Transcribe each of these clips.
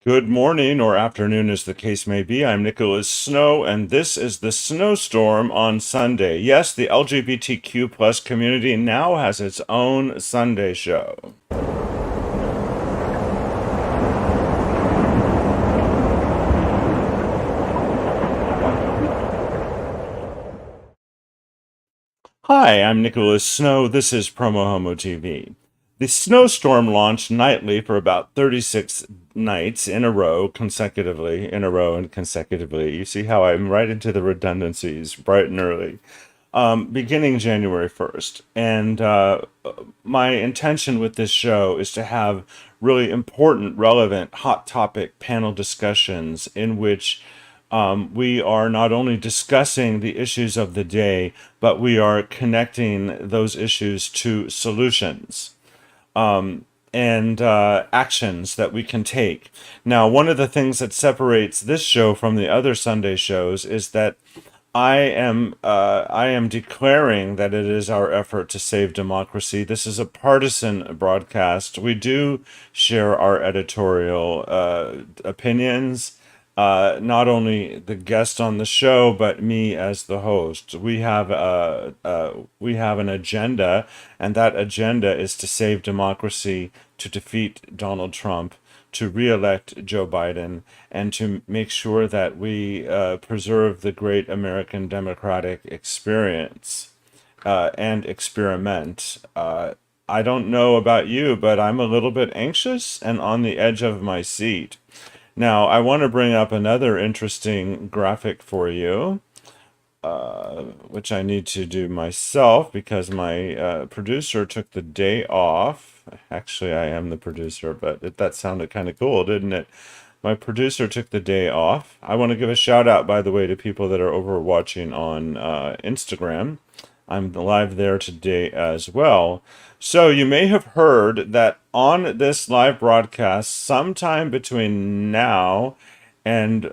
Good morning or afternoon, as the case may be. I'm Nicholas Snow, and this is the Snowstorm on Sunday. Yes, the LGBTQ plus community now has its own Sunday show. Hi, I'm Nicholas Snow. This is PromoHomo.TV. The Snowstorm launched nightly for about 36 nights in a row, consecutively, in a row and consecutively. You see how I'm right into the redundancies bright and early, beginning January 1st. And my intention with this show is to have really important, relevant, hot topic panel discussions in which we are not only discussing the issues of the day, but we are connecting those issues to solutions and actions that we can take. Now, one of the things that separates this show from the other Sunday shows is that I am declaring that it is our effort to save democracy. This is a partisan broadcast. We do share our editorial opinions, not only the guest on the show, but me as the host. We have an agenda, and that agenda is to save democracy, to defeat Donald Trump, to re-elect Joe Biden, and to make sure that we preserve the great American democratic experience and experiment. I don't know about you, but I'm a little bit anxious and on the edge of my seat. Now, I want to bring up another interesting graphic for you, which I need to do myself because my producer took the day off. Actually, I am the producer, but that sounded kind of cool, didn't it? My producer took the day off. I want to give a shout out, by the way, to people that are over watching on Instagram. I'm live there today as well. So you may have heard that on this live broadcast, sometime between now and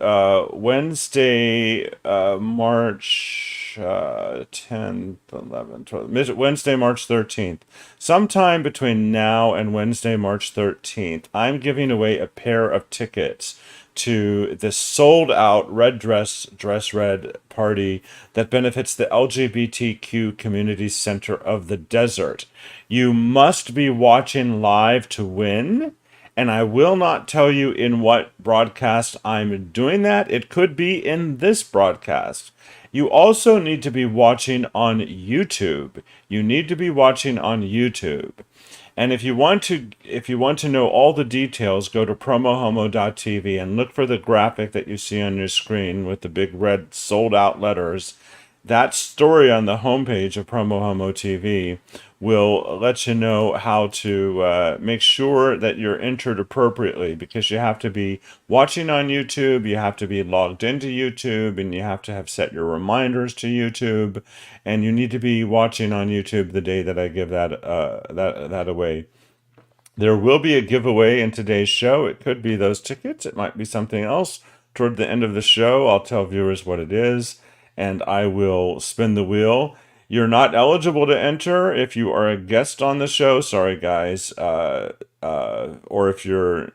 Wednesday, March 10th, 11th, 12th, Wednesday, March 13th, sometime between now and Wednesday, March 13th, I'm giving away a pair of tickets to this sold out dress red party that benefits the LGBTQ Community Center of the Desert. You must be watching live to win. And I will not tell you in what broadcast I'm doing that. It could be in this broadcast. You also need to be watching on YouTube. You need to be watching on YouTube. And if you want to know all the details, go to PromoHomo.TV and look for the graphic that you see on your screen with the big red sold out letters. That story on the homepage of PromoHomo TV will let you know how to make sure that you're entered appropriately, because you have to be watching on YouTube, you have to be logged into YouTube, and you have to have set your reminders to YouTube, and you need to be watching on YouTube the day that I give that away. There will be a giveaway in today's show. It could be those tickets. It might be something else. Toward the end of the show, I'll tell viewers what it is, and I will spin the wheel. You're not eligible to enter if you are a guest on the show. Sorry, guys. Or if you're,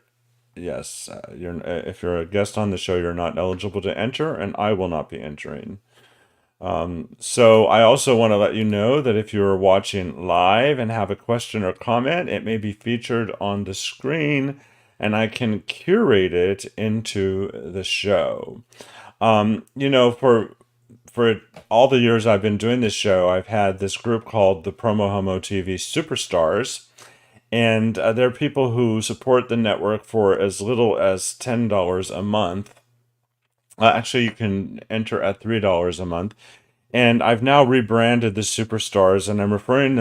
yes, if you're a guest on the show, you're not eligible to enter, and I will not be entering. So I also want to let you know that if you're watching live and have a question or comment, it may be featured on the screen and I can curate it into the show. For all the years I've been doing this show, I've had this group called the PromoHomo TV Superstars. And they're people who support the network for as little as $10 a month. Actually, you can enter at $3 a month. And I've now rebranded the superstars, and I'm referring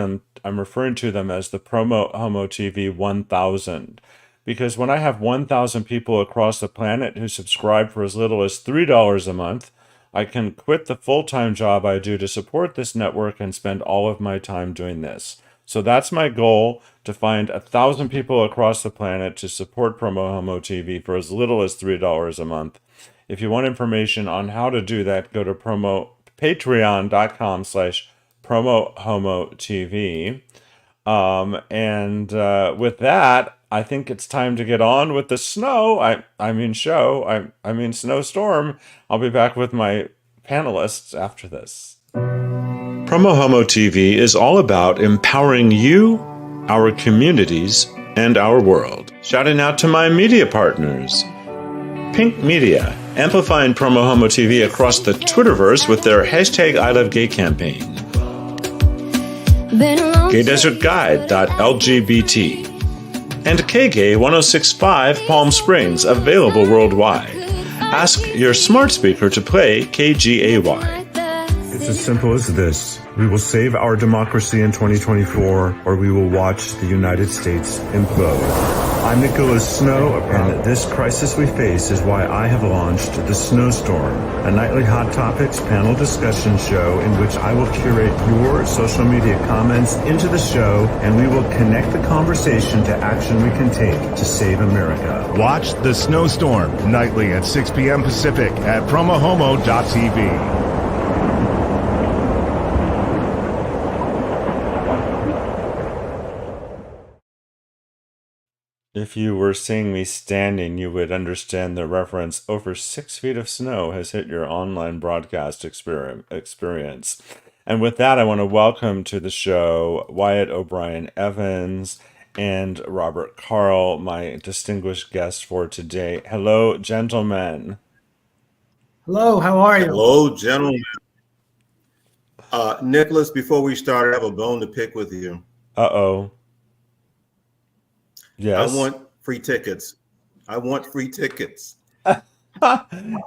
to them as the Promo Homo TV 1000, because when I have 1,000 people across the planet who subscribe for as little as $3 a month, I can quit the full-time job I do to support this network and spend all of my time doing this. So that's my goal, to find 1,000 people across the planet to support Promo Homo TV for as little as $3 a month. If you want information on how to do that, go to patreon.com/PromoHomoTV. And with that, I think it's time to get on with the snow. I mean show. I mean snowstorm. I'll be back with my panelists after this. PromoHomo.TV is all about empowering you, our communities, and our world. Shouting out to my media partners. Pink Media, amplifying PromoHomo.TV across the Twitterverse with their hashtag I Love Gay campaign. GayDesertGuide.lgbt. And KGay 1065 Palm Springs, available worldwide. Ask your smart speaker to play KGAY. It's as simple as this. We will save our democracy in 2024, or we will watch the United States implode. I'm Nicholas Snow, and this crisis we face is why I have launched the Snowstorm, a nightly hot topics panel discussion show in which I will curate your social media comments into the show, and we will connect the conversation to action we can take to save America. Watch the Snowstorm nightly at 6 p.m. Pacific at PromoHomo.TV. If you were seeing me standing, you would understand the reference over 6 feet of snow has hit your online broadcast experience. And with that, I want to welcome to the show Wyatt O'Brien Evans and Robert Carl, my distinguished guests for today. Hello, gentlemen. Hello, how are you? Hello, gentlemen. Nicholas, before we start, I have a bone to pick with you. Uh-oh. Yes. I want free tickets. I want free tickets.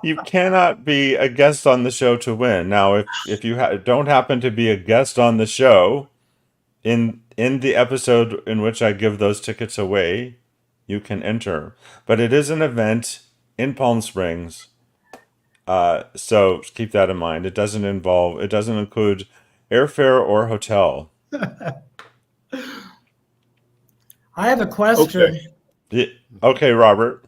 You cannot be a guest on the show to win. Now, if you don't happen to be a guest on the show in the episode in which I give those tickets away, you can enter. But it is an event in Palm Springs, so keep that in mind. It doesn't include airfare or hotel. I have a question. Okay, Robert.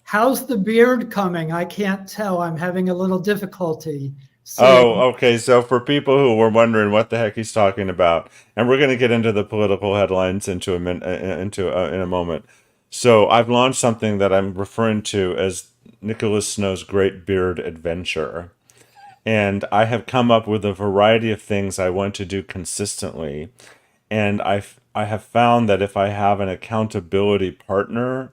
How's the beard coming? I can't tell. I'm having a little difficulty seeing. Oh, okay. So for people who were wondering what the heck he's talking about, and we're going to get into the political headlines in a moment. So I've launched something that I'm referring to as Nicholas Snow's Great Beard Adventure. And I have come up with a variety of things I want to do consistently. And I have found that if I have an accountability partner,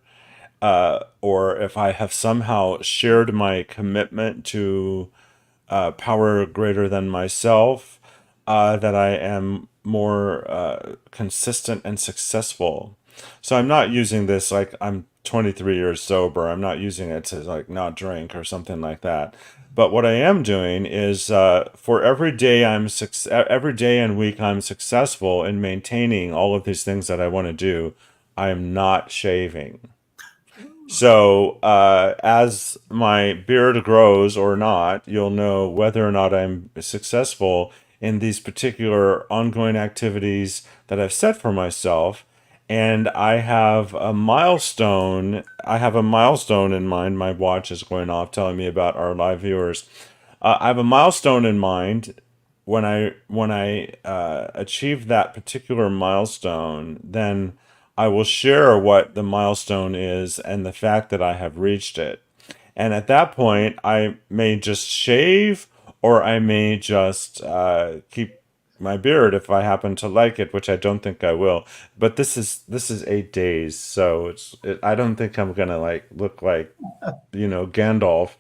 or if I have somehow shared my commitment to power greater than myself, that I am more consistent and successful. So I'm not using this like I'm 23 years sober. I'm not using it to like not drink or something like that. But what I am doing is for every day and week I'm successful in maintaining all of these things that I want to do, I am not shaving. So as my beard grows or not, you'll know whether or not I'm successful in these particular ongoing activities that I've set for myself. And I have a milestone. I have a milestone in mind. My watch is going off telling me about our live viewers. I have a milestone in mind. When I achieve that particular milestone, then I will share what the milestone is and the fact that I have reached it. And at that point, I may just shave, or I may just keep my beard if I happen to like it, which I don't think I will. But this is 8 days, so I don't think I'm gonna like look like Gandalf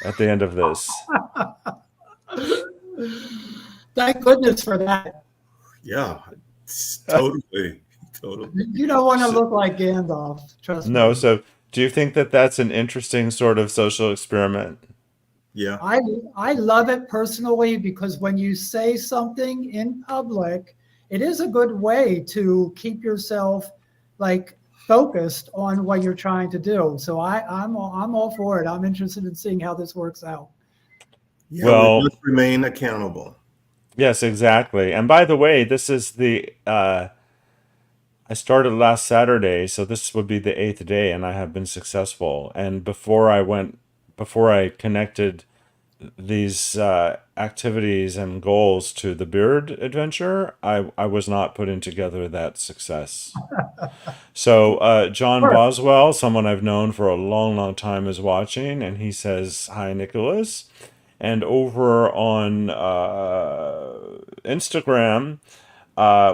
at the end of this. Thank goodness for that. Yeah, totally. You don't want to look like Gandalf, trust me. No, so do you think that that's an interesting sort of social experiment? Yeah. I love it personally because when you say something in public, it is a good way to keep yourself like focused on what you're trying to do. So I'm all for it. I'm interested in seeing how this works out. Yeah, Well, we must remain accountable. Yes, exactly. And by the way, this is I started last Saturday, so this would be the 8th day, and I have been successful. And before I connected these activities and goals to the beard adventure, I was not putting together that success. So John Sure. Boswell, someone I've known for a long, long time, is watching, and he says, "Hi, Nicholas." And over on Instagram,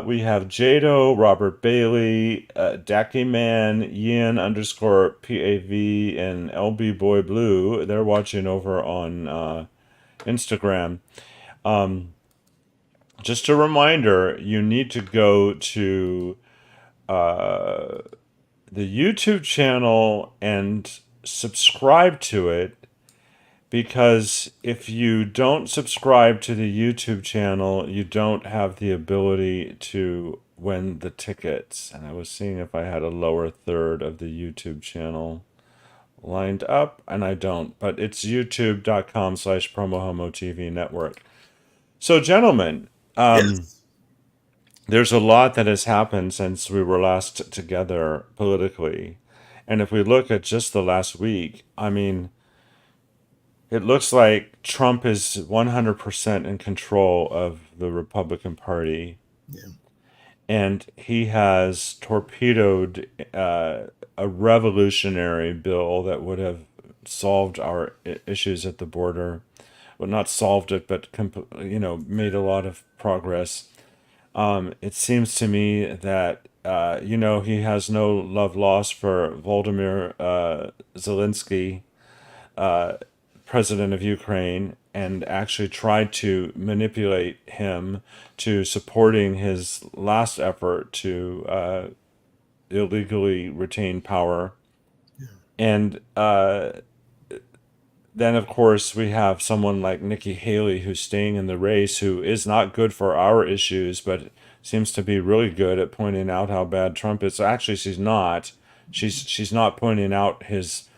we have Jado, Robert Bailey, Dacky Man, Yin underscore PAV, and LB Boy Blue. They're watching over on Instagram. Just a reminder, you need to go to the YouTube channel and subscribe to it, because if you don't subscribe to the YouTube channel, you don't have the ability to win the tickets. And I was seeing if I had a lower third of the YouTube channel lined up, and I don't, but it's youtube.com/PromoHomo.TV network. So, gentlemen, Yes. there's a lot that has happened since we were last together politically. And if we look at just the last week, I mean, it looks like Trump is 100% in control of the Republican Party, Yeah. and he has torpedoed a revolutionary bill that would have solved our issues at the border. Well, not solved it, but made a lot of progress. It seems to me that he has no love lost for Volodymyr Zelensky, president of Ukraine, and actually tried to manipulate him to supporting his last effort to illegally retain power. And then, of course, we have someone like Nikki Haley who's staying in the race, who is not good for our issues, but seems to be really good at pointing out how bad Trump is. So actually, she's not. She's not pointing out his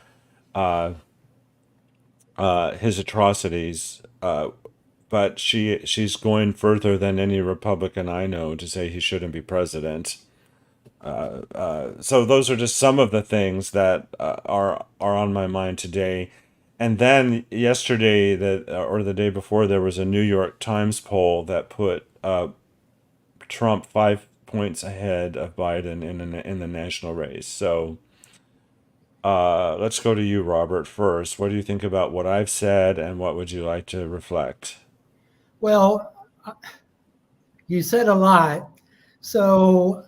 atrocities, but she's going further than any Republican I know to say he shouldn't be president. So those are just some of the things that are on my mind today. And then yesterday, or the day before, there was a New York Times poll that put Trump 5 points ahead of Biden in the national race. So let's go to you, Robert, first. What do you think about what I've said, and what would you like to reflect? Well, you said a lot. So,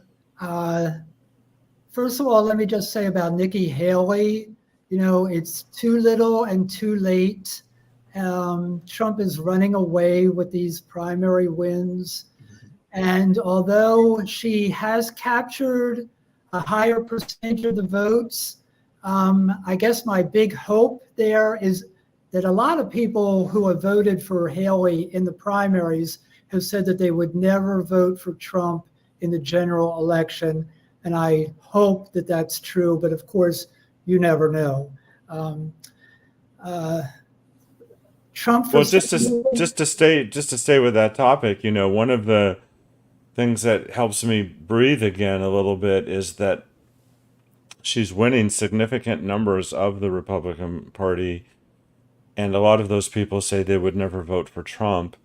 first of all, let me just say about Nikki Haley, it's too little and too late. Trump is running away with these primary wins. And although she has captured a higher percentage of the votes, I guess my big hope there is that a lot of people who have voted for Haley in the primaries have said that they would never vote for Trump in the general election. And I hope that that's true, but of course, you never know. Trump for Well, just to stay with that topic, one of the things that helps me breathe again a little bit is that she's winning significant numbers of the Republican Party, and a lot of those people say they would never vote for Trump,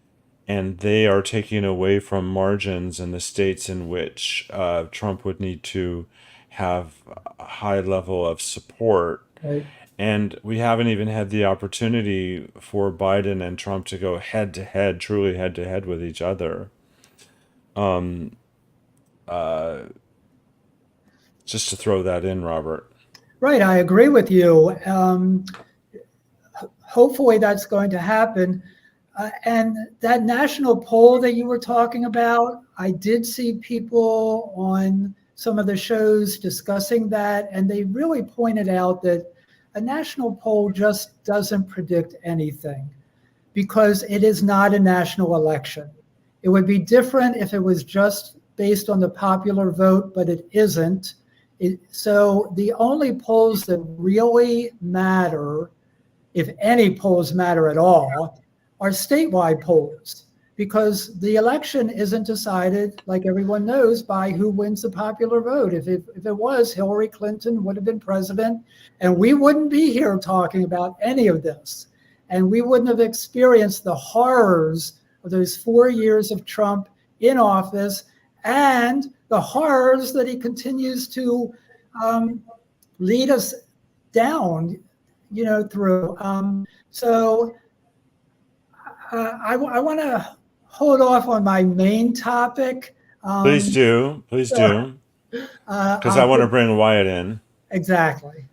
and they are taking away from margins in the states in which Trump would need to have a high level of support. Right. And we haven't even had the opportunity for Biden and Trump to go head to head, truly head to head with each other. Just to throw that in, Robert. Right, I agree with you. Hopefully that's going to happen. And that national poll that you were talking about, I did see people on some of the shows discussing that, and they really pointed out that a national poll just doesn't predict anything because it is not a national election. It would be different if it was just based on the popular vote, but it isn't. So the only polls that really matter, if any polls matter at all, are statewide polls, because the election isn't decided, like everyone knows, by who wins the popular vote. If it was, Hillary Clinton would have been president, and we wouldn't be here talking about any of this. and we wouldn't have experienced the horrors of those 4 years of Trump in office and the horrors that he continues to lead us down, through. So I want to hold off on my main topic. Please do. Please do. Because I want to bring Wyatt in. Exactly.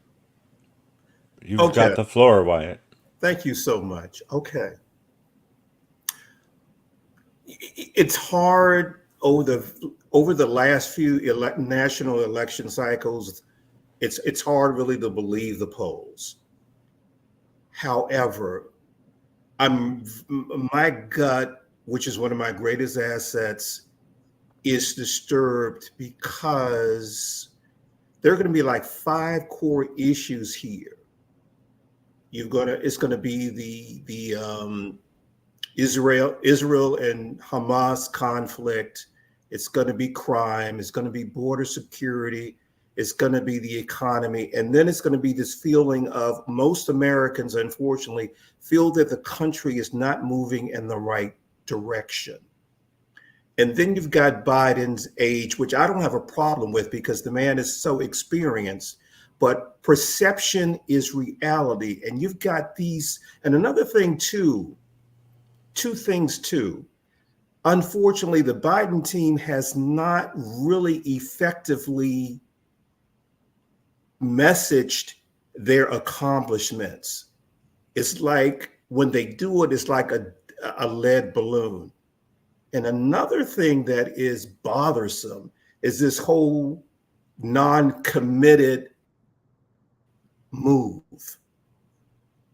You've got the floor, Wyatt. Thank you so much. Okay. It's hard over the last few national election cycles. It's hard really to believe the polls. However, my gut, which is one of my greatest assets, is disturbed because there are going to be like 5 core issues here. It's going to be the Israel and Hamas conflict. It's going to be crime. It's going to be border security. It's going to be the economy. And then it's going to be this feeling of most Americans, unfortunately, feel that the country is not moving in the right direction. And then you've got Biden's age, which I don't have a problem with because the man is so experienced, but perception is reality. And you've got these, and another thing too, 2 things too. Unfortunately, the Biden team has not really effectively messaged their accomplishments. It's like when they do it, it's like a lead balloon. And another thing that is bothersome is this whole non-committed move,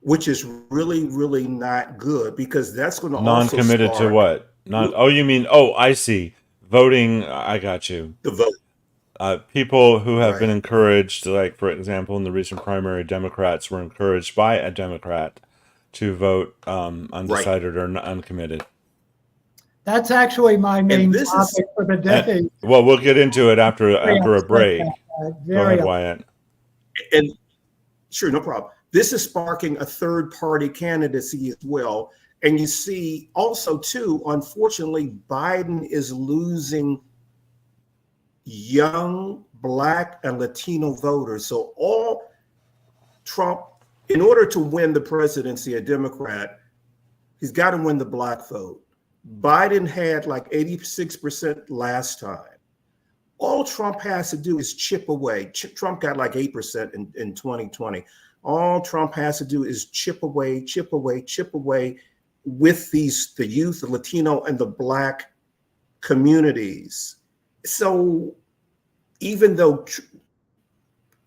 which is really, really not good because that's going to also non-committed to what? You mean? Oh, I see. Voting. I got you. The vote. People who have been encouraged, like for example, in the recent primary, Democrats were encouraged by a Democrat to vote undecided or uncommitted. That's actually my main topic for the day. Well, we'll get into it after a break. Go ahead, Wyatt. And sure, no problem. This is sparking a third-party candidacy as well. And you see also, too, unfortunately, Biden is losing young Black and Latino voters. So all Trump, in order to win the presidency, a Democrat, he's got to win the Black vote. Biden had like 86% last time. All Trump has to do is chip away. Trump got like 8% in 2020. All Trump has to do is chip away with the youth, the Latino and the Black communities. So even though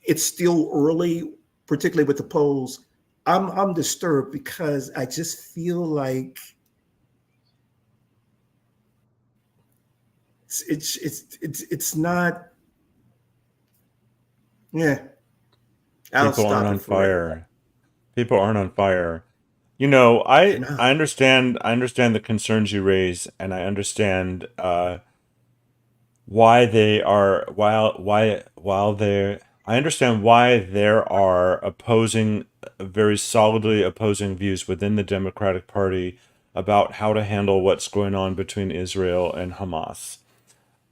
it's still early, particularly with the polls, I'm disturbed because I just feel like it's not. Yeah. People aren't on fire. People aren't on fire. You know, I understand the concerns you raise, and I understand why they are I understand why there are very solidly opposing views within the Democratic Party about how to handle what's going on between Israel and Hamas.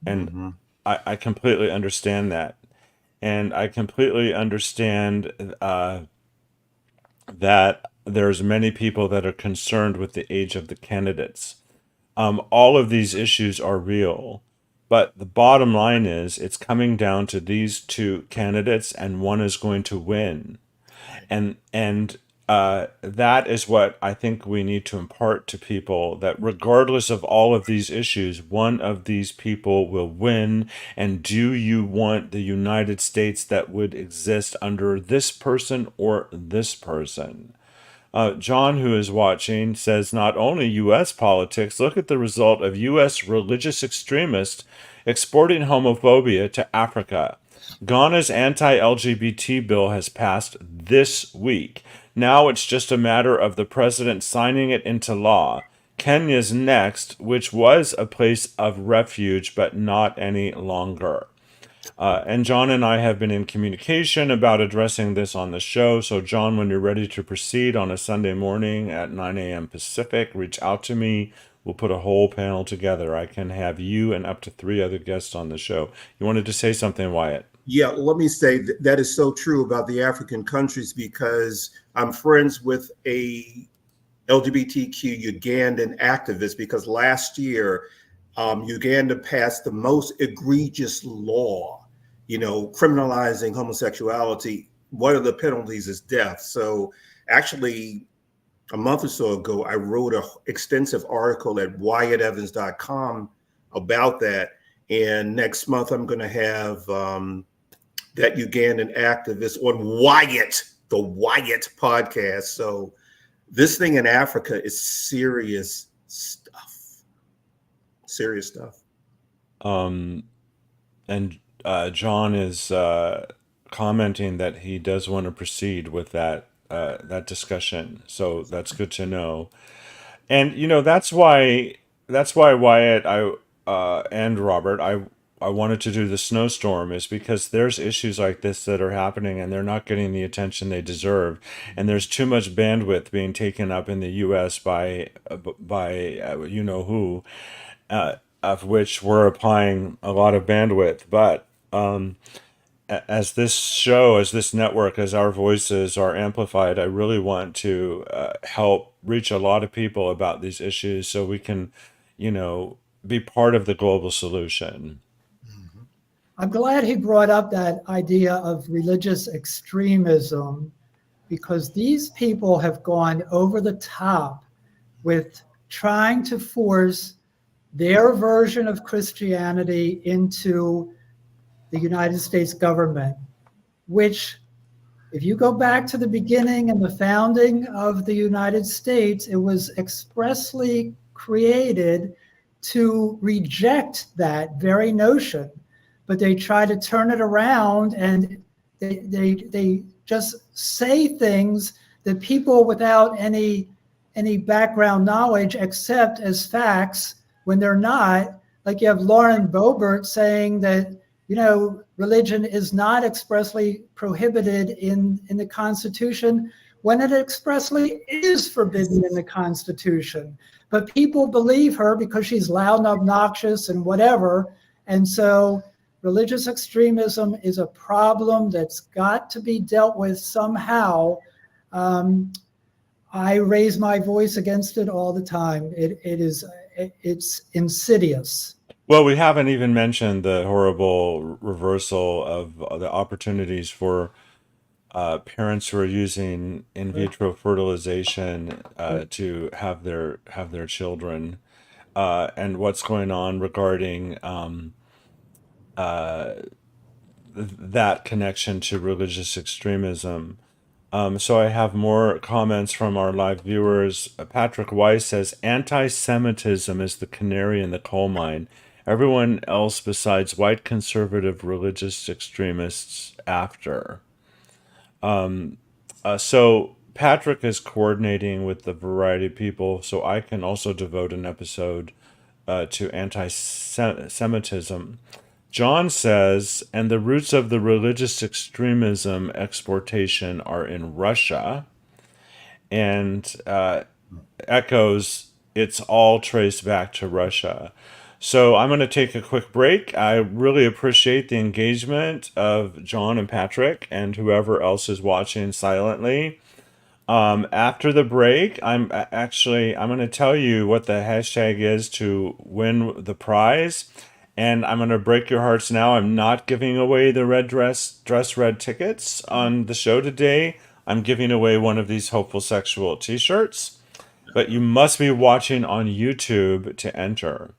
And I completely understand that. And I completely understand that there's many people that are concerned with the age of the candidates. All of these issues are real. But the bottom line is it's coming down to these 2 candidates, and one is going to win. And that is what I think we need to impart to people, that regardless of all of these issues, one of these people will win. And do you want the United States that would exist under this person or this person? John, who is watching, says not only U.S. politics, look at the result of U.S. religious extremists exporting homophobia to Africa. Ghana's anti-LGBT bill has passed this week. Now it's just a matter of the president signing it into law. Kenya's next, which was a place of refuge, but not any longer. And John and I have been in communication about addressing this on the show. So, John, when you're ready to proceed on a Sunday morning at 9 a.m. Pacific, reach out to me. We'll put a whole panel together. I can have you and up to 3 other guests on the show. You wanted to say something, Wyatt? Yeah, let me say that is so true about the African countries, because I'm friends with a LGBTQ Ugandan activist, because last year Uganda passed the most egregious law, criminalizing homosexuality. One of the penalties is death. So actually, a month or so ago, I wrote an extensive article at WyattEvans.com about that. And next month, I'm going to have that Ugandan activist on the Wyatt podcast. So this thing in Africa is serious stuff. Serious stuff. And John is commenting that he does want to proceed with that discussion. So that's good to know. And that's why Wyatt and Robert I wanted to do the Snowstorm, is because there's issues like this that are happening and they're not getting the attention they deserve, and there's too much bandwidth being taken up in the U.S. by you know who, of which we're applying a lot of bandwidth. But as this network, as our voices are amplified, I really want to help reach a lot of people about these issues so we can, be part of the global solution. I'm glad he brought up that idea of religious extremism, because these people have gone over the top with trying to force their version of Christianity into the United States government, which, if you go back to the beginning and the founding of the United States, it was expressly created to reject that very notion. But they try to turn it around, and they just say things that people without any background knowledge accept as facts when they're not. Like, you have Lauren Boebert saying that religion is not expressly prohibited in the Constitution, when it expressly is forbidden in the Constitution. But people believe her because she's loud and obnoxious and whatever. And so religious extremism is a problem that's got to be dealt with somehow. I raise my voice against it all the time. It's insidious. Well, we haven't even mentioned the horrible reversal of the opportunities for parents who are using in vitro fertilization to have their children, and what's going on regarding that connection to religious extremism. So I have more comments from our live viewers. Patrick Weiss says, anti-Semitism is the canary in the coal mine. Everyone else besides white conservative religious extremists after. So Patrick is coordinating with the variety of people, so I can also devote an episode to anti-Semitism. John says, and the roots of the religious extremism exportation are in Russia, and echoes, it's all traced back to Russia. So I'm going to take a quick break. I really appreciate the engagement of John and Patrick and whoever else is watching silently. After the break, I'm going to tell you what the hashtag is to win the prize. And I'm going to break your hearts now. I'm not giving away the red dress red tickets on the show today. I'm giving away one of these hopeful sexual t-shirts. But you must be watching on YouTube to enter.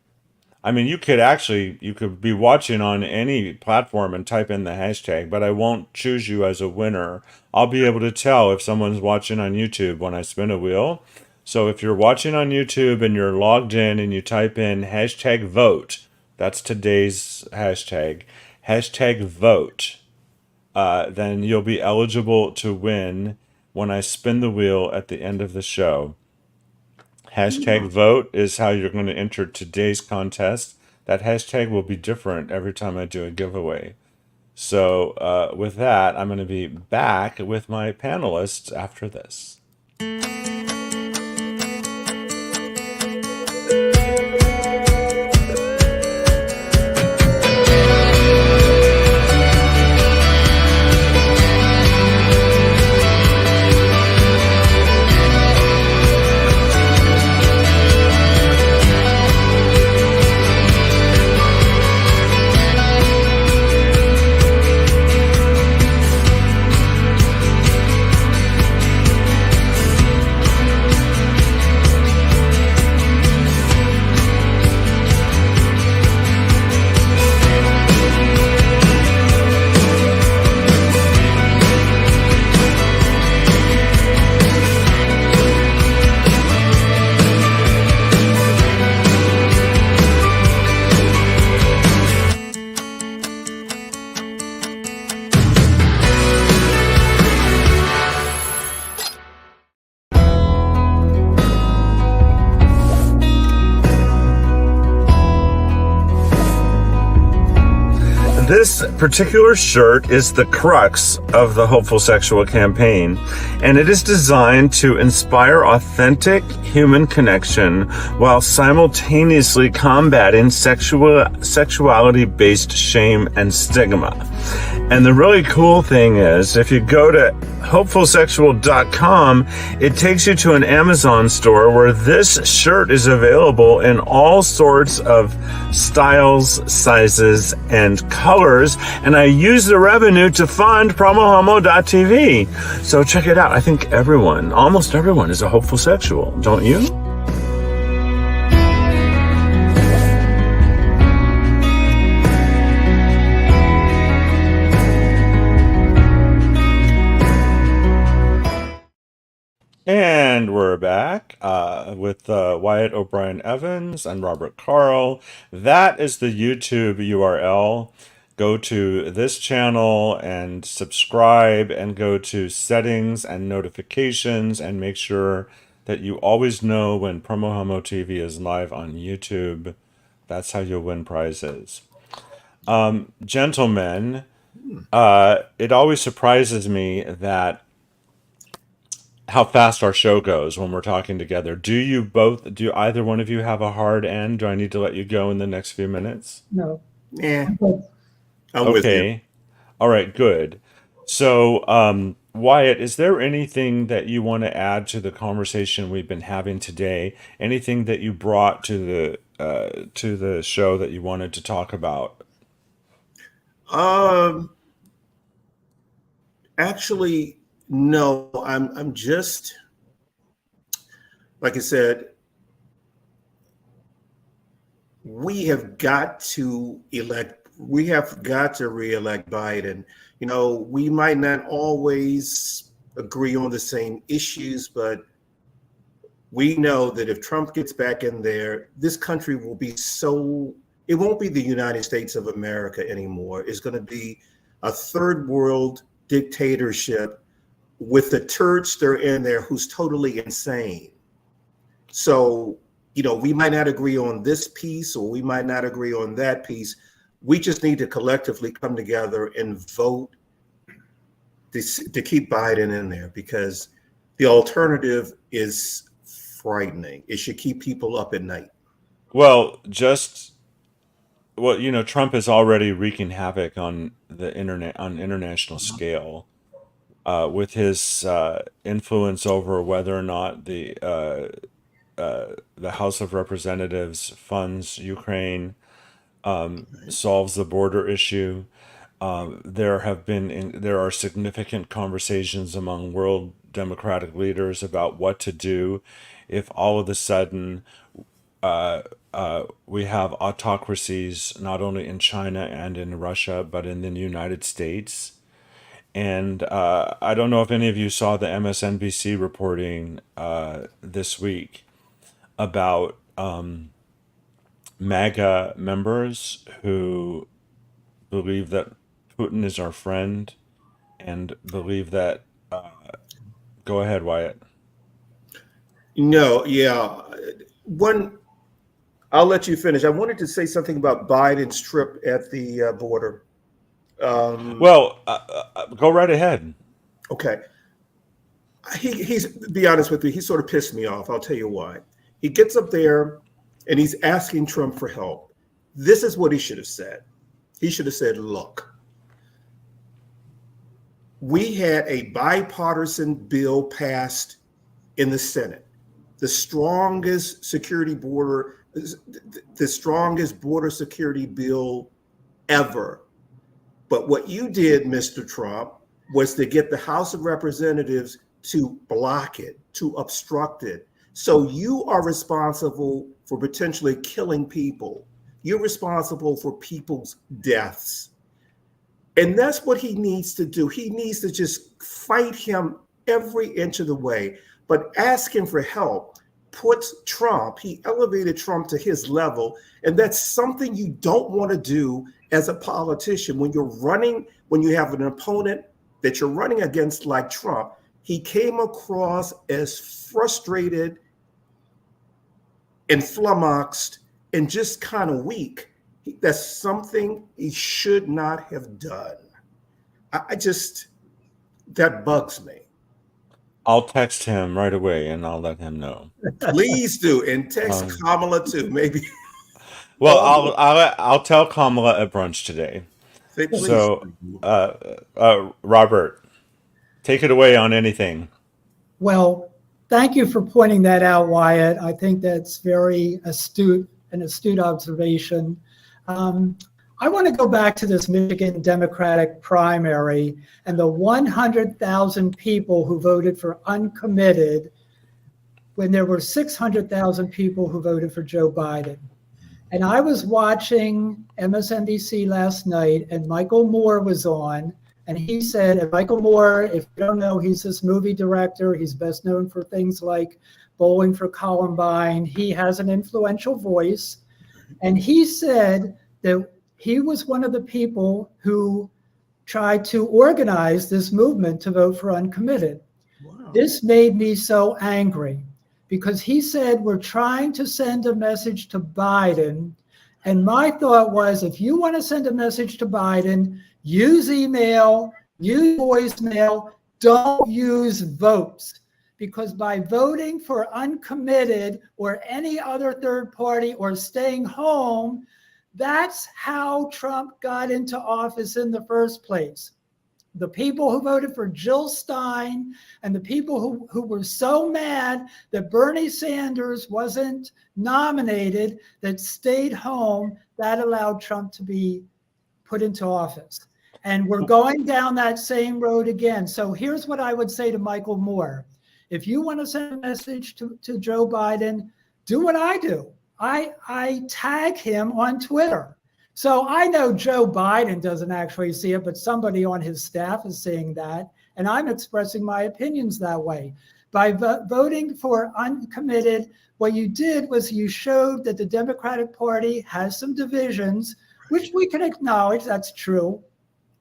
I mean, you could be watching on any platform and type in the hashtag, but I won't choose you as a winner. I'll be able to tell if someone's watching on YouTube when I spin a wheel. So if you're watching on YouTube and you're logged in and you type in hashtag vote, that's today's hashtag vote, then you'll be eligible to win when I spin the wheel at the end of the show. Hashtag vote is how you're going to enter today's contest. That hashtag will be different every time I do a giveaway. So, with that, I'm going to be back with my panelists after this. This particular shirt is the crux of the Hopeful Sexual campaign, and it is designed to inspire authentic human connection while simultaneously combating sexuality-based shame and stigma. And the really cool thing is, if you go to hopefulsexual.com, it takes you to an Amazon store where this shirt is available in all sorts of styles, sizes, and colors. And I use the revenue to fund PromoHomo.TV. So check it out. I think almost everyone is a hopeful sexual, don't you? And we're back with Wyatt O'Brien Evans and Robert Carl. That is the YouTube URL. Go to this channel and subscribe and go to settings and notifications and make sure that you always know when PromoHomo.TV is live on YouTube. That's how you'll win prizes. Gentlemen, it always surprises me that how fast our show goes when we're talking together. Do either one of you have a hard end? Do I need to let you go in the next few minutes? No. Yeah, But I'm with you. Okay. All right, good. So, Wyatt, is there anything that you want to add to the conversation we've been having today? Anything that you brought to the show that you wanted to talk about? Actually, no. I'm just, like I said, we have got to re-elect Biden. You know, we might not always agree on the same issues, but we know that if Trump gets back in there, this country will be it won't be the United States of America anymore. It's going to be a third world dictatorship with the turdster in there who's totally insane. So, you know, we might not agree on this piece or we might not agree on that piece. We just need to collectively come together and vote to keep Biden in there, because the alternative is frightening. It should keep people up at night. Well, Trump is already wreaking havoc on the internet on international scale, with his influence over whether or not the House of Representatives funds Ukraine, solves the border issue. There are significant conversations among world democratic leaders about what to do if all of a sudden we have autocracies not only in China and in Russia but in the United States. And I don't know if any of you saw the MSNBC reporting this week about MAGA members who believe that Putin is our friend and believe that. Go ahead, Wyatt. No, yeah. I'll let you finish. I wanted to say something about Biden's trip at the border. Well, go right ahead. Okay. He's to be honest with you, he sort of pissed me off. I'll tell you why. He gets up there and he's asking Trump for help. This is what he should have said. He should have said, look, we had a bipartisan bill passed in the Senate, the strongest border security bill ever. But what you did, Mr. Trump, was to get the House of Representatives to block it, to obstruct it. So you are responsible for potentially killing people. You're responsible for people's deaths. And that's what he needs to do. He needs to just fight him every inch of the way, but ask him for help. He elevated Trump to his level. And that's something you don't want to do as a politician when when you have an opponent that you're running against like Trump. He came across as frustrated and flummoxed and just kind of weak. That's something he should not have done. That bugs me. I'll text him right away and I'll let him know. Please do. And text Kamala too, maybe. Well, I'll tell Kamala at brunch today. Please. So, Robert, take it away on anything. Well, thank you for pointing that out, Wyatt. I think that's very an astute observation. I want to go back to this Michigan Democratic primary and the 100,000 people who voted for uncommitted when there were 600,000 people who voted for Joe Biden. And I was watching MSNBC last night, and Michael Moore was on, and he said, and Michael Moore, if you don't know, he's this movie director. He's best known for things like Bowling for Columbine. He has an influential voice. And he said that he was one of the people who tried to organize this movement to vote for uncommitted. Wow. This made me so angry because he said, we're trying to send a message to Biden. And my thought was, if you want to send a message to Biden, use email, use voicemail, don't use votes. Because by voting for uncommitted or any other third party or staying home, that's how Trump got into office in the first place. The people who voted for Jill Stein and the people who were so mad that Bernie Sanders wasn't nominated, that stayed home, that allowed Trump to be put into office. And we're going down that same road again. So here's what I would say to Michael Moore. If you want to send a message to Joe Biden, do what I do. I tag him on Twitter. So I know Joe Biden doesn't actually see it, but somebody on his staff is seeing that. And I'm expressing my opinions that way. By voting for uncommitted, what you did was you showed that the Democratic Party has some divisions, which we can acknowledge, that's true.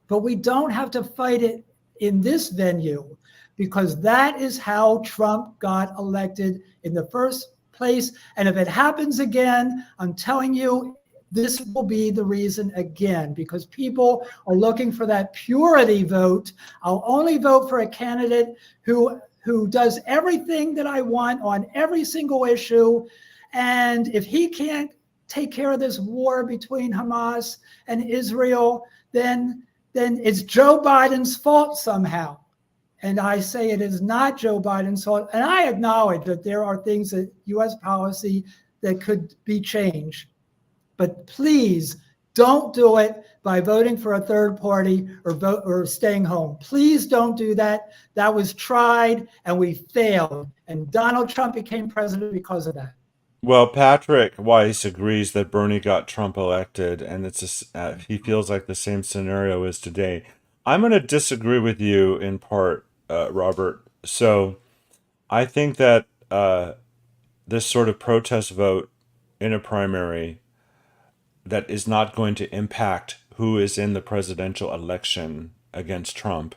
But we don't have to fight it in this venue, because that is how Trump got elected in the first place. And if it happens again, I'm telling you, this will be the reason again, because people are looking for that purity vote. I'll only vote for a candidate who does everything that I want on every single issue. And if he can't take care of this war between Hamas and Israel, then it's Joe Biden's fault somehow. And I say it is not Joe Biden's fault. And I acknowledge that there are things that U.S. policy that could be changed. But please don't do it by voting for a third party or staying home. Please don't do that. That was tried and we failed. And Donald Trump became president because of that. Well, Patrick Weiss agrees that Bernie got Trump elected, and he feels like the same scenario is today. I'm going to disagree with you in part, Robert. So I think that this sort of protest vote in a primary that is not going to impact who is in the presidential election against Trump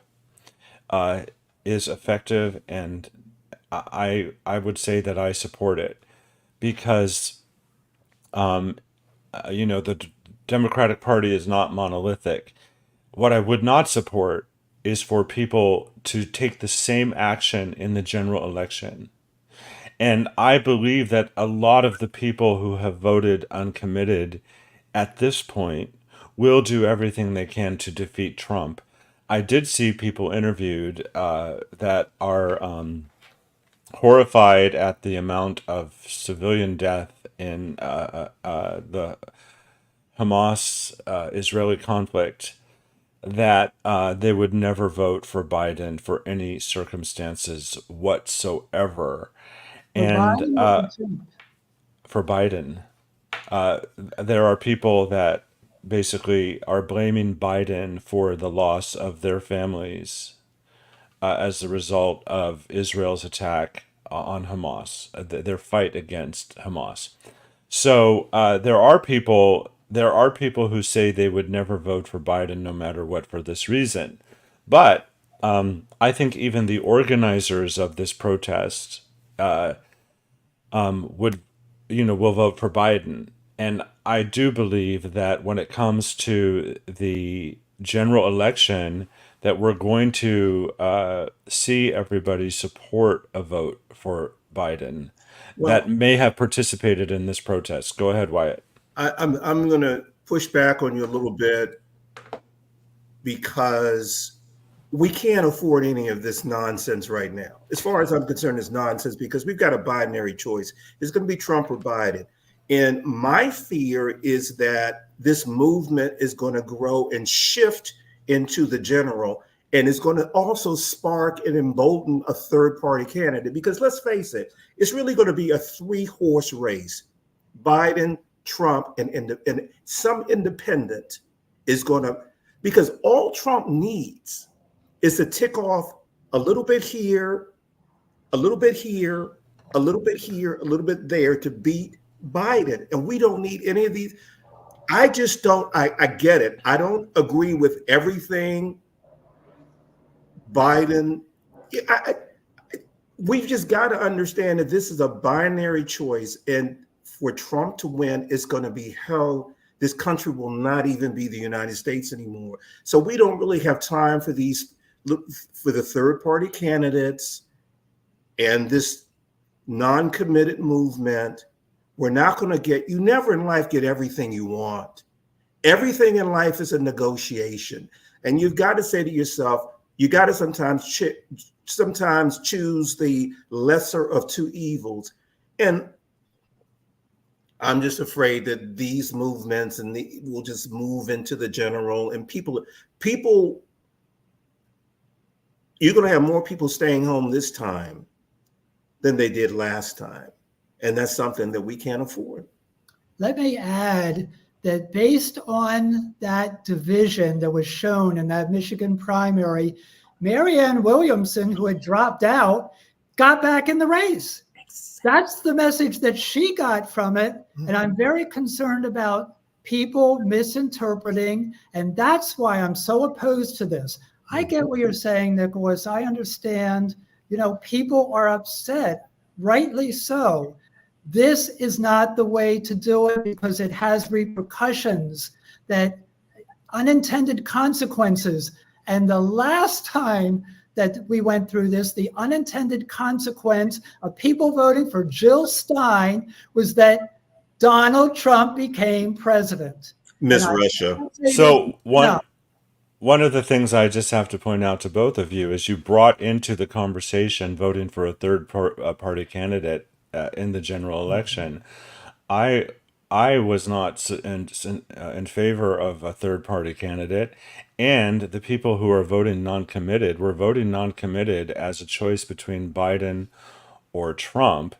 is effective, and I would say that I support it because the Democratic Party is not monolithic. what I would not support is for people to take the same action in the general election. And I believe that a lot of the people who have voted uncommitted at this point will do everything they can to defeat Trump. I did see people interviewed that are horrified at the amount of civilian death in the Hamas Israeli conflict, that they would never vote for Biden for any circumstances whatsoever. For And Biden or for Trump? for Biden, there are people that basically are blaming Biden for the loss of their families as a result of Israel's attack on Hamas, their fight against Hamas. So there are people who say they would never vote for Biden no matter what for this reason. But I think even the organizers of this protest would, will vote for Biden. And I do believe that when it comes to the general election, that we're going to see everybody support a vote for Biden that Well, may have participated in this protest. Go ahead, Wyatt. I'm going to push back on you a little bit because we can't afford any of this nonsense right now. As far as I'm concerned, it's nonsense because we've got a binary choice. It's going to be Trump or Biden. And my fear is that this movement is going to grow and shift into the general. And it's going to also spark and embolden a third party candidate. Because let's face it, it's really going to be a 3-horse race. Biden, Trump, and some independent is going to, because all Trump needs is to tick off a little bit here, a little bit here, a little bit here, a little bit there to beat Biden. And we don't need any of these. I just don't, I get it. I don't agree with everything Biden. We've just got to understand that this is a binary choice. And for Trump to win, it's going to be hell. This country will not even be the United States anymore. So we don't really have time for for the third party candidates and this non-committed movement. We're not going to you never in life get everything you want. Everything in life is a negotiation. And you've got to say to yourself, you got to sometimes choose the lesser of two evils. And I'm just afraid that these movements will just move into the general, and people, you're going to have more people staying home this time than they did last time. And that's something that we can't afford. Let me add that based on that division that was shown in that Michigan primary, Marianne Williamson, who had dropped out, got back in the race. That's the message that she got from it. And I'm very concerned about people misinterpreting. And that's why I'm so opposed to this. I get what you're saying, Nicholas. I understand, people are upset, rightly so. This is not the way to do it because it has repercussions, that unintended consequences. And the last time that we went through this, the unintended consequence of people voting for Jill Stein was that Donald Trump became president. Miss Russia. So one of the things I just have to point out to both of you is you brought into the conversation voting for a third party candidate in the general election. I was not in favor of a third party candidate, and the people who are voting non-committed were voting non-committed as a choice between Biden or Trump.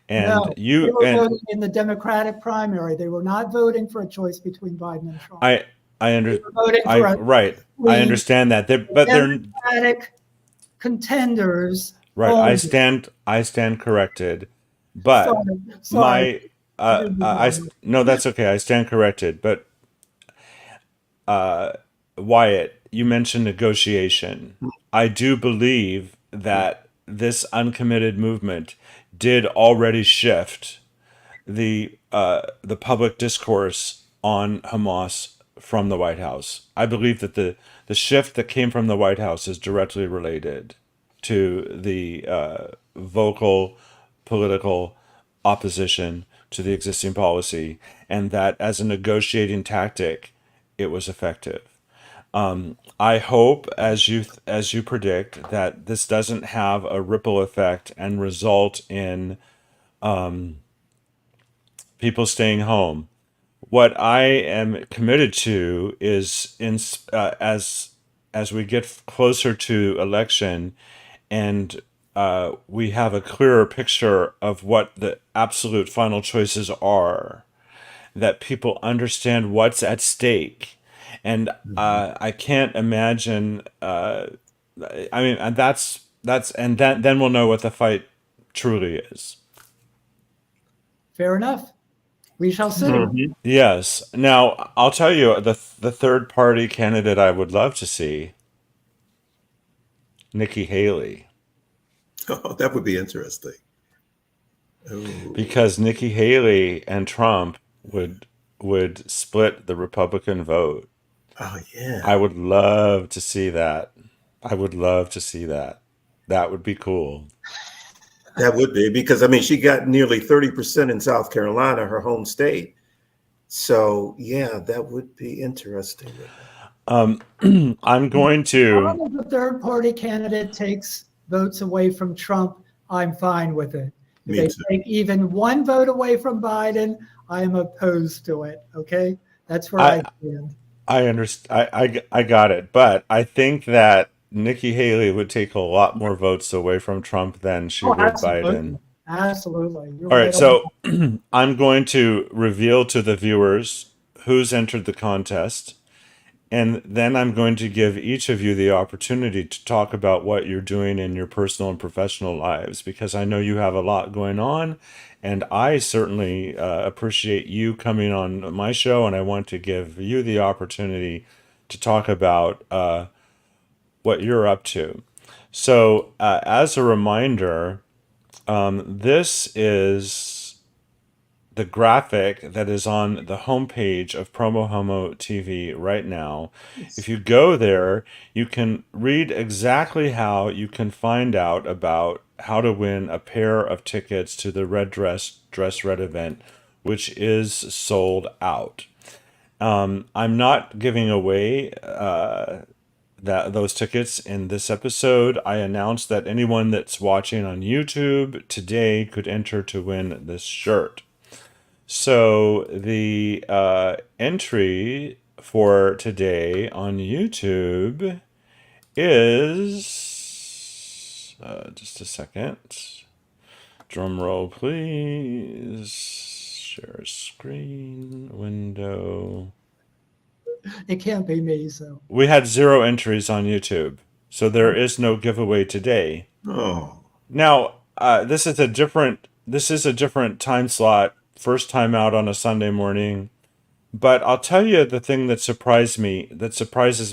And No, they were voting in the Democratic primary. They were not voting for a choice between Biden and Trump. I Right. I understand that. But they're Democratic contenders. right. Only. I stand corrected. But Sorry. no, that's okay. I stand corrected. But Wyatt, you mentioned negotiation. I do believe that this uncommitted movement did already shift the public discourse on Hamas from the White House. I believe that the shift that came from the White House is directly related to the vocal political opposition to the existing policy, and that as a negotiating tactic, it was effective. I hope, as you predict, that this doesn't have a ripple effect and result in people staying home. What I am committed to is, as we get closer to election, and we have a clearer picture of what the absolute final choices are, that people understand what's at stake. And I can't imagine. I mean, and and then we'll know what the fight truly is. Fair enough. We shall see. Mhm. Yes. Now I'll tell you the third party candidate I would love to see, Nikki Haley, Oh, that would be interesting. Ooh. because Nikki Haley and Trump would split the Republican vote. Oh, yeah. I would love to see that. I would love to see that. That would be cool. That would be, because I mean, she got nearly 30% in South Carolina, her home state. So yeah, that would be interesting. I'm going As to. long as the third party candidate takes votes away from Trump, I'm fine with it. If Me they too. take even one vote away from Biden, I am opposed to it. Okay, that's where I I stand. I understand. I got it. But I think that Nikki Haley would take a lot more votes away from Trump than she Oh, would Biden. absolutely, absolutely. You're All right, right on. so I'm going to reveal to the viewers who's entered the contest, and then I'm going to give each of you the opportunity to talk about what you're doing in your personal and professional lives, because I know you have a lot going on, and I certainly appreciate you coming on my show, and I want to give you the opportunity to talk about what you're up to. So, as a reminder, this is the graphic that is on the homepage of PromoHomo.TV right now. If you go there, you can read exactly how you can find out about how to win a pair of tickets to the Dress Red event, which is sold out. I'm not giving away those tickets in this episode. I announced that anyone that's watching on YouTube today could enter to win this shirt. So the entry for today on YouTube is just a second. Drum roll, please. Share screen window. It can't be me, so We had 0 entries on YouTube, so there is no giveaway today. Oh, Now, this is a different time slot. First time out on a Sunday morning. But I'll tell you the thing that surprises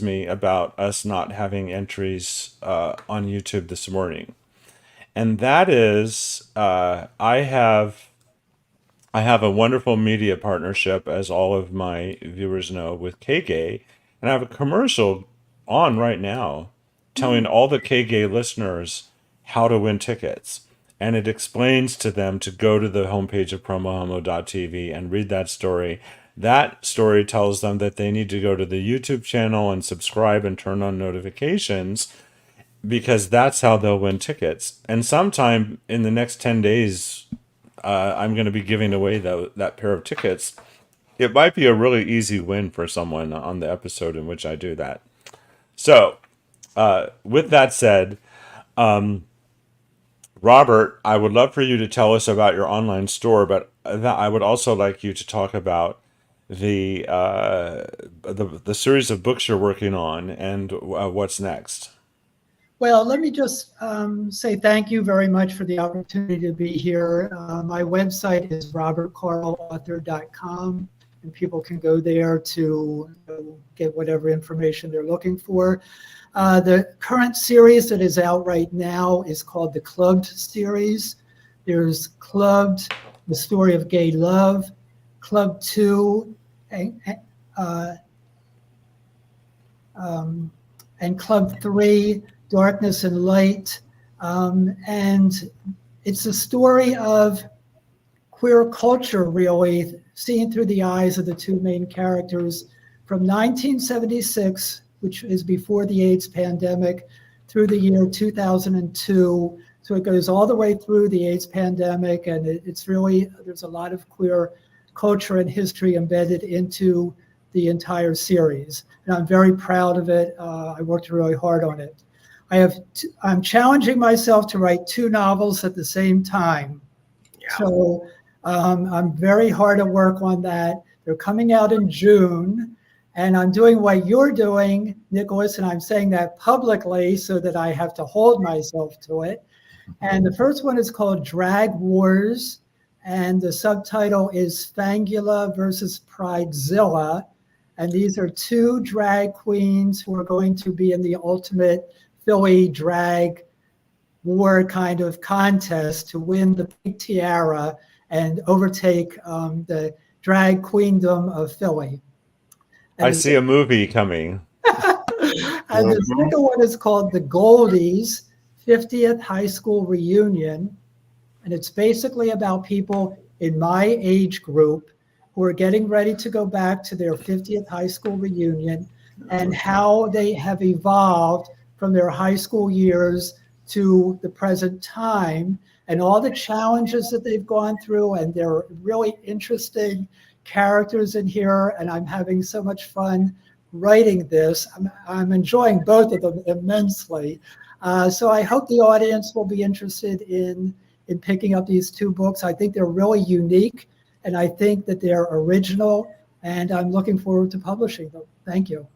me about us not having entries on YouTube this morning, and that is I have a wonderful media partnership, as all of my viewers know, with KGay, and I have a commercial on right now telling all the KGay listeners how to win tickets. And it explains to them to go to the homepage of PromoHomo.TV and read that story. That story tells them that they need to go to the YouTube channel and subscribe and turn on notifications, because that's how they'll win tickets. And sometime in the next 10 days, I'm going to be giving away that pair of tickets. It might be a really easy win for someone on the episode in which I do that. So, with that said, Robert, I would love for you to tell us about your online store, but I would also like you to talk about the series of books you're working on and what's next. well, let me just say thank you very much for the opportunity to be here. My website is robertcarlauthor.com, and people can go there to get whatever information they're looking for. The current series that is out right now is called the Clubbed series. There's Clubbed, the story of gay love, Club 2, and Club 3, Darkness and Light. And it's a story of queer culture, really, seen through the eyes of the two main characters from 1976, which is before the AIDS pandemic, through the year 2002. So it goes all the way through the AIDS pandemic, and it's really, there's a lot of queer culture and history embedded into the entire series. And I'm very proud of it. I worked really hard on it. I'm challenging myself to write 2 novels at the same time. Yeah. So I'm very hard at work on that. They're coming out in June, and I'm doing what you're doing, Nicholas, and I'm saying that publicly so that I have to hold myself to it. And the first one is called Drag Wars, and the subtitle is Fangula versus Pridezilla. And these are 2 drag queens who are going to be in the ultimate Philly drag war kind of contest to win the big tiara and overtake the drag queendom of Philly. And I see a movie coming. And the second one is called The Goldies, 50th High School Reunion. And it's basically about people in my age group who are getting ready to go back to their 50th high school reunion and how they have evolved from their high school years to the present time and all the challenges that they've gone through. And they're really interesting characters in here. And I'm having so much fun writing this. I'm enjoying both of them immensely. So I hope the audience will be interested in picking up these 2 books. I think they're really unique, and I think that they're original, and I'm looking forward to publishing them. Thank you.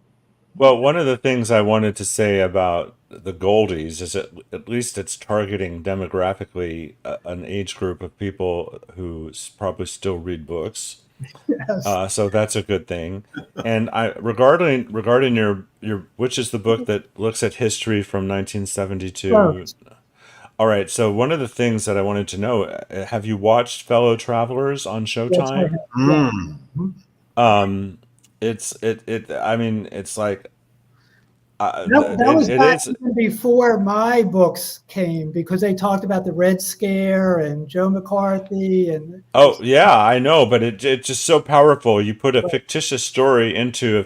Well, one of the things I wanted to say about the Goldies is that at least it's targeting demographically an age group of people who probably still read books. Yes. So that's a good thing. And regarding your which is the book that looks at history from 1972. Clerks. All right. So one of the things that I wanted to know, have you watched Fellow Travelers on Yes, I Showtime? have. Yeah. I mean, it's like That was it back is. even before my books came, because they talked about the Red Scare and Joe McCarthy and Oh yeah, I know, but it's just so powerful. You put a fictitious story into right.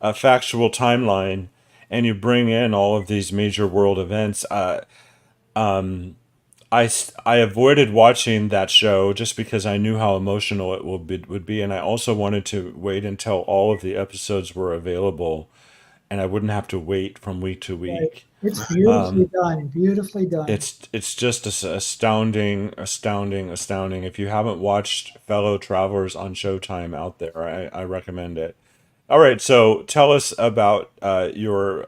a factual timeline, and you bring in all of these major world events. I avoided watching that show just because I knew how emotional it would be, and I also wanted to wait until all of the episodes were available, and I wouldn't have to wait from week to Right. week. It's beautifully done. Beautifully done. It's just astounding. If you haven't watched Fellow Travelers on Showtime out there, I recommend it. All right, so tell us about your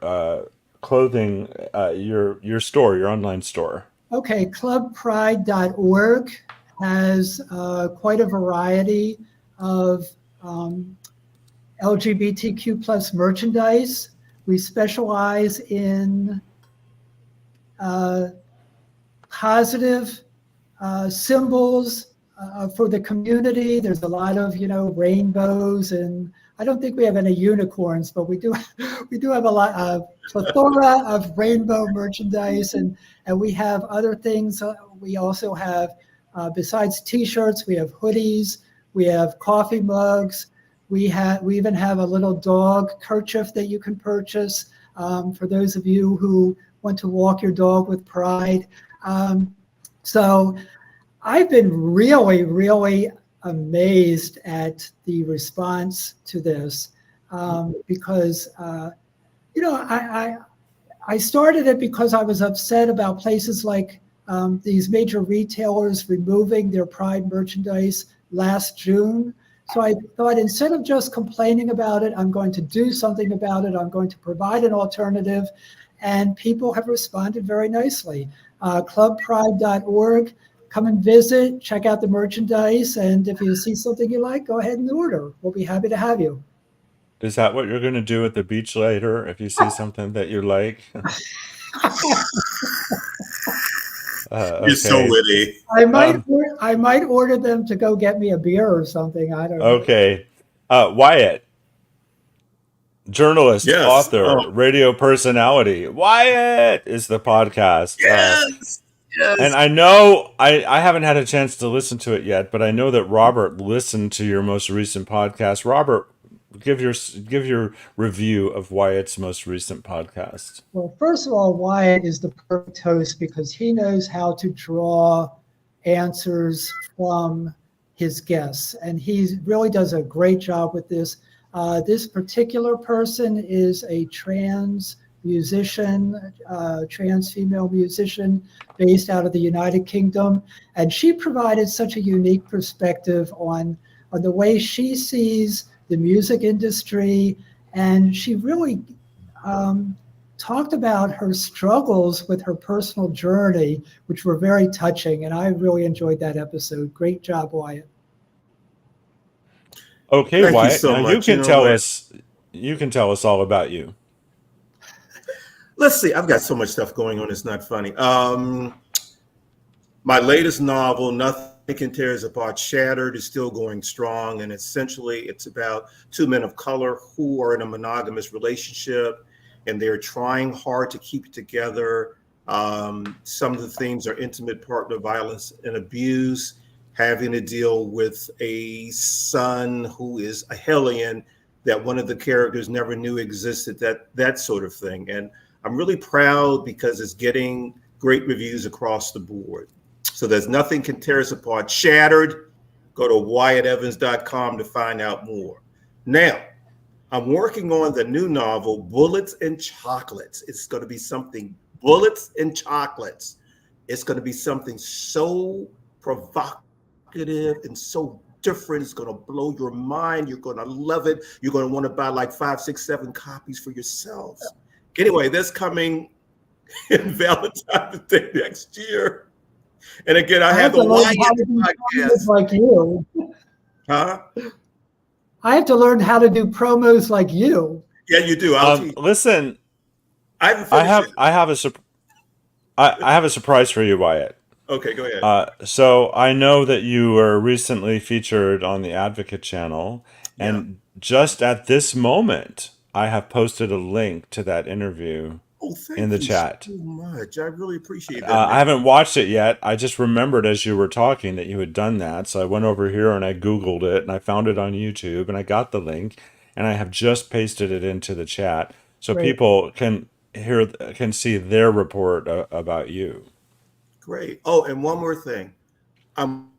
clothing, your store, your online store. Okay, clubpride.org has quite a variety of LGBTQ plus merchandise. We specialize in positive symbols for the community. There's a lot of, rainbows, and I don't think we have any unicorns, but we do have a lot of plethora of rainbow merchandise, and we have other things. We also have, besides T-shirts, we have hoodies, we have coffee mugs, we even have a little dog kerchief that you can purchase for those of you who want to walk your dog with pride. So I've been really, really amazed at the response to this because, I started it because I was upset about places like these major retailers removing their Pride merchandise last June. So I thought, instead of just complaining about it, I'm going to do something about it. I'm going to provide an alternative. And people have responded very nicely. Clubpride.org. Come and visit, check out the merchandise, and if you see something you like, go ahead and order. We'll be happy to have you. Is that what you're going to do at the beach later if you see something that you like? You're so Okay. witty. I might order them to go get me a beer or something. I don't know. Okay. Wyatt, journalist, Yes. author, radio personality. Wyatt is the podcast. Yes. And Yes. I know I haven't had a chance to listen to it yet, but I know that Robert listened to your most recent podcast. Robert, give your review of Wyatt's most recent podcast. Well, first of all, Wyatt is the perfect host because he knows how to draw answers from his guests, and he really does a great job with this. This particular person is a trans musician, trans female musician based out of the United Kingdom, and she provided such a unique perspective on the way she sees the music industry, and she really talked about her struggles with her personal journey, which were very touching. And I really enjoyed that episode. Great job, Wyatt. Okay, Thank you Wyatt. so Now you much. You can know tell what? us all about you. Let's see. I've got so much stuff going on. It's not funny. My latest novel, Nothing Can Tear Us Apart, Shattered, is still going strong. And essentially, it's about two men of color who are in a monogamous relationship and they're trying hard to keep it together. Some of the themes are intimate partner violence and abuse, having to deal with a son who is a hellion that one of the characters never knew existed, that sort of thing. And I'm really proud because it's getting great reviews across the board. So there's Nothing Can Tear Us Apart, Shattered. Go to WyattEvans.com to find out more. Now, I'm working on the new novel, Bullets and Chocolates. It's going to be something, Bullets and Chocolates. It's going to be something so provocative and so different. It's going to blow your mind. You're going to love it. You're going to want to buy like 5, 6, 7 copies for yourselves. Anyway, that's coming in Valentine's Day next year. And again, I have to a learn Wyatt how to do promos podcast. like you. Huh? I have to learn how to do promos like you. Yeah, you do. I'll teach. Listen, I haven't finished it. I have a surprise for you, Wyatt. Okay, go ahead. So I know that you were recently featured on the Advocate channel, Yeah. and just at this moment, I have posted a link to that interview Thank in the you chat. so much. I really appreciate that. I haven't watched it yet. I just remembered as you were talking that you had done that, so I went over here and I Googled it, and I found it on YouTube, and I got the link, and I have just pasted it into the chat so Great. people can see their report about you. Great. Oh, and one more thing. I'm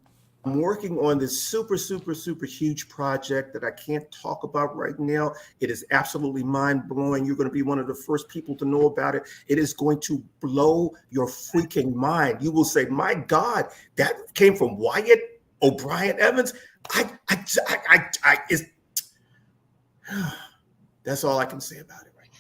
working on this super, super, super huge project that I can't talk about right now. It is absolutely mind blowing. You're going to be one of the first people to know about it. It is going to blow your freaking mind. You will say, my God, that came from Wyatt O'Brien Evans. That's all I can say about it right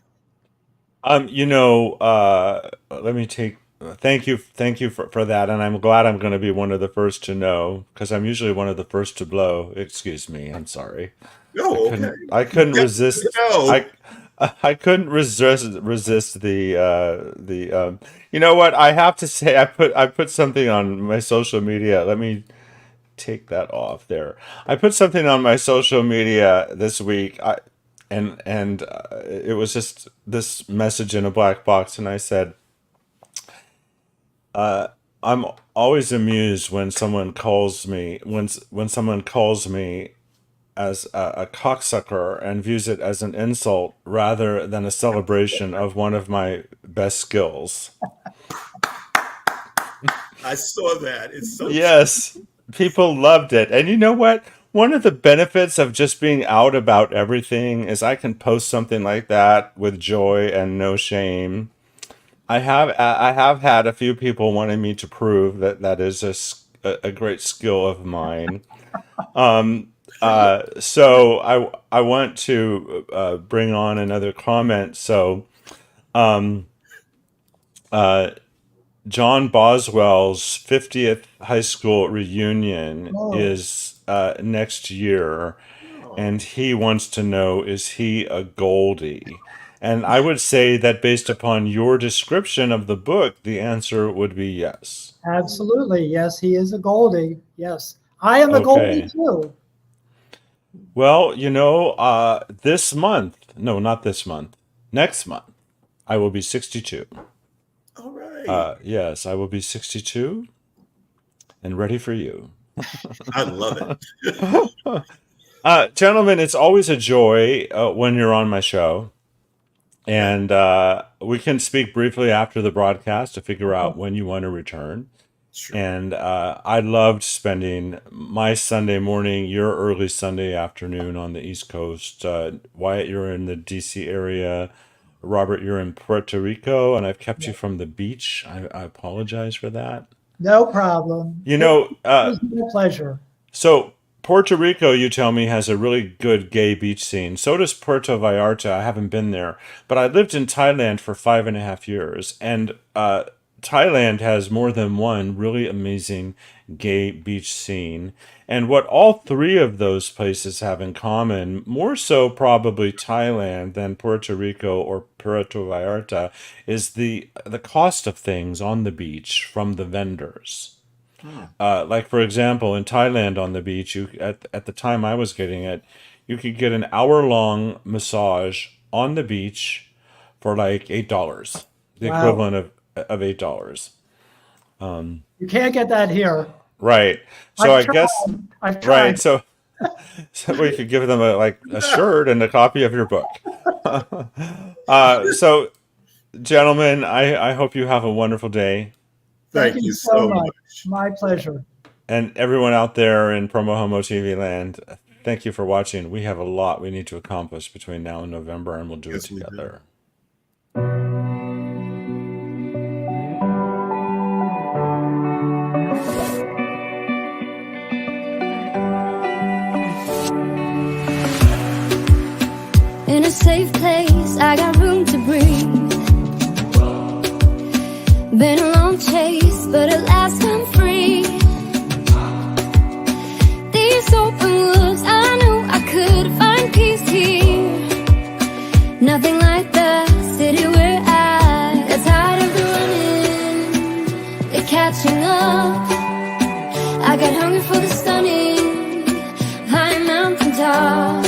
now. Let me take. Thank you for that, and I'm glad I'm going to be one of the first to know, because I'm usually one of the first to blow. Excuse me, I'm sorry. Oh, okay. I couldn't resist. I couldn't resist the. You know what? I have to say, I put something on my social media. Let me take that off there. I put something on my social media this week. It was just this message in a black box, and I said, I'm always amused when someone calls me as a cocksucker and views it as an insult rather than a celebration of one of my best skills. I saw that. It's so yes, people loved it, and you know what? One of the benefits of just being out about everything is I can post something like that with joy and no shame. I have had a few people wanting me to prove that is a great skill of mine. So I want to bring on another comment. So, John Boswell's 50th high school reunion is next year, and he wants to know, is he a Goldie? And I would say that based upon your description of the book, the answer would be yes. Absolutely. Yes, he is a Goldie. Yes. I am a Goldie too. Well, this month, No, not this month. Next month, I will be 62. All right. Yes, I will be 62 and ready for you. I love it. Gentlemen, it's always a joy when you're on my show. And we can speak briefly after the broadcast to figure out when you want to return. Sure. And I loved spending my Sunday morning, your early Sunday afternoon on the East Coast. Wyatt, you're in the DC area. Robert, you're in Puerto Rico, and I've kept you from the beach. I apologize for that. No problem. You know, It was my pleasure. so Puerto Rico, you tell me, has a really good gay beach scene. So does Puerto Vallarta. I haven't been there, but I lived in Thailand for 5.5 years, and Thailand has more than one really amazing gay beach scene. And what all three of those places have in common, more so probably Thailand than Puerto Rico or Puerto Vallarta, is the cost of things on the beach from the vendors. Like for example, in Thailand on the beach, you at the time I was getting it, you could get an hour-long massage on the beach for like $8, the Wow. equivalent of $8. You can't get that here. Right. So I've I guess I've tried. right. So we could give them a shirt and a copy of your book. So gentlemen, I hope you have a wonderful day. Thank you so much. My pleasure. And everyone out there in PromoHomo.TV land, thank you for watching. We have a lot we need to accomplish between now and November, and we'll do Yes, it we do. together. In a safe place, I got room to breathe. Been a long chase, but at last I'm free. These open woods, I knew I could find peace here. Nothing like the city where I got tired of the running, the catching up. I got hungry for the stunning high mountain top.